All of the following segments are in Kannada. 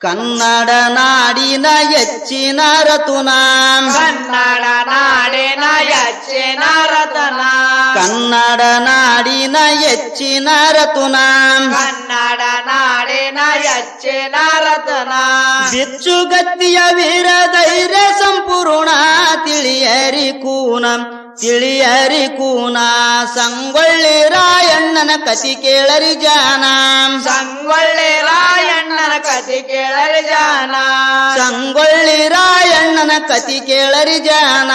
ಕನ್ನಡ ನಾಡಿನ ಹೆಚ್ಚಿನ ರತುನ ಕನ್ನಡ ನಾಡಿನ ಹೆಚ್ಚಿನ ರತನ ಕನ್ನಡ ನಾಡಿನ ಹೆಚ್ಚಿನ ರತುನ ಕನ್ನಡ ನಾಡಿನ ಹೆಚ್ಚಿನ ರತನ ಬಿಚ್ಚುಗತ್ತಿಯ ವೀರ ಧೈರ್ಯ ಸಂಪೂರ್ಣ ತಿಳಿಯರಿ ಕೂನ ತಿಳಿಯರಿ ಕೂನ ಸಂಗೊಳ್ಳಿ ರಾಯಣ್ಣನ ಕತಿ ಕೇಳರಿ ಜಾನ ಸಂಗೊಳ್ಳಿ ರಾಯಣ್ಣನ ಕತಿ ಕೇಳರಿ ಜಾನ ಸಂಗೊಳ್ಳಿ ರಾಯಣ್ಣನ ಕತಿ ಕೇಳರಿ ಜಾನ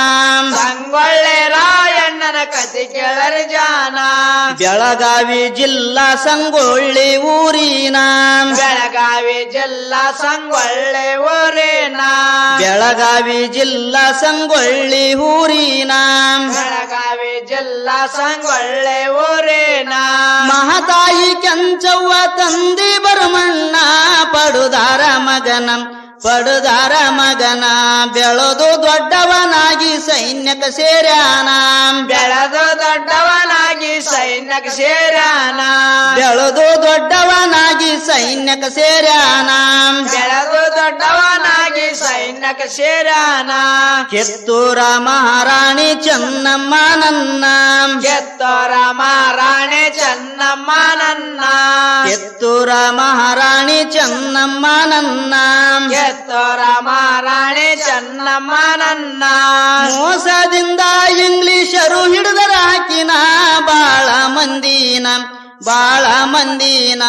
ಸಂಗೊಳ್ಳಿ ರಾಯಣ್ಣನ ಕತಿ ಕೇಳರಿ ಜಾನ ಬೆಳಗಾವಿ ಜಿಲ್ಲಾ ಸಂಗೊಳ್ಳಿ ಊರಿನ ಬೆಳಗಾವಿ ಜಿಲ್ಲಾ ಸಂಗೊಳ್ಳಿ ಊರಿನ ಬೆಳಗಾವಿ ಜಿಲ್ಲಾ ಸಂಗೊಳ್ಳಿ ಊರಿನ ಬೆಳಗಾವಿ ಜಿಲ್ಲಾ ಸಂಗೊಳ್ಳಿ ಊರಿನ ಮಹತಾಯಿ ಕೆಂಚವ್ವ ತಂದಿ ಬರುಮಣ್ಣ ಪಡುದಾರ ಮಗನ ಪಡುದಾರ ಮಗನ ಬೆಳೆದು ದೊಡ್ಡವನಾಗಿ ಸೈನ್ಯಕ ಸೇರ್ಯಾನ ಬೆಳೆದು ದೊಡ್ಡವನಾಗಿ ಸೈನ್ಯಕ ಸೇರ್ಯಾನ ಬೆಳೆದು ದೊಡ್ಡವನಾಗಿ ಸೈನ್ಯಕ ಸೇರ್ಯಾನ ಬೆಳೆದು ದೊಡ್ಡವನಾಗಿ ಸೈನ್ಯಕ ಸೇರ್ಯಾನ ಕಿತ್ತೂರ ಮಹಾರಾಣಿ ಚೆನ್ನಮ್ಮ ನನ್ನ ಕಿತ್ತೂರ ಮಹಾರಾಣಿ ಚೆನ್ನಮ್ಮ ನನ್ನ ಕಿತ್ತೂರ ಮಹಾರಾಣಿ ಚೆನ್ನಮ್ಮ ನನ್ನ ಕಿತ್ತೂರ ಮಹಾರಾಣಿ ಚೆನ್ನಮ್ಮ ನನ್ನ ಮೋಸದಿಂದ ಇಂಗ್ಲಿಷರು ಹಿಡಿದರ ಹಾಕಿನ ಬಾಳ ಮಂದಿನ ಬಾಳ ಮಂದಿನ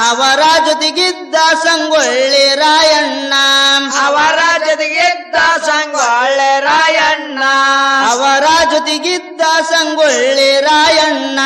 ಅವರ ಜೊತೆಗಿದ್ದ ಸಂಗೊಳ್ಳಿ ರಾಯಣ್ಣ ಅವರ ಜೊತೆಗಿದ್ದ ಸಂಗೊಳ್ಳಿ ರಾಯಣ್ಣ ಅವರ ಜೊತೆಗಿದ್ದ ಸಂಗೊಳ್ಳಿ ರಾಯಣ್ಣ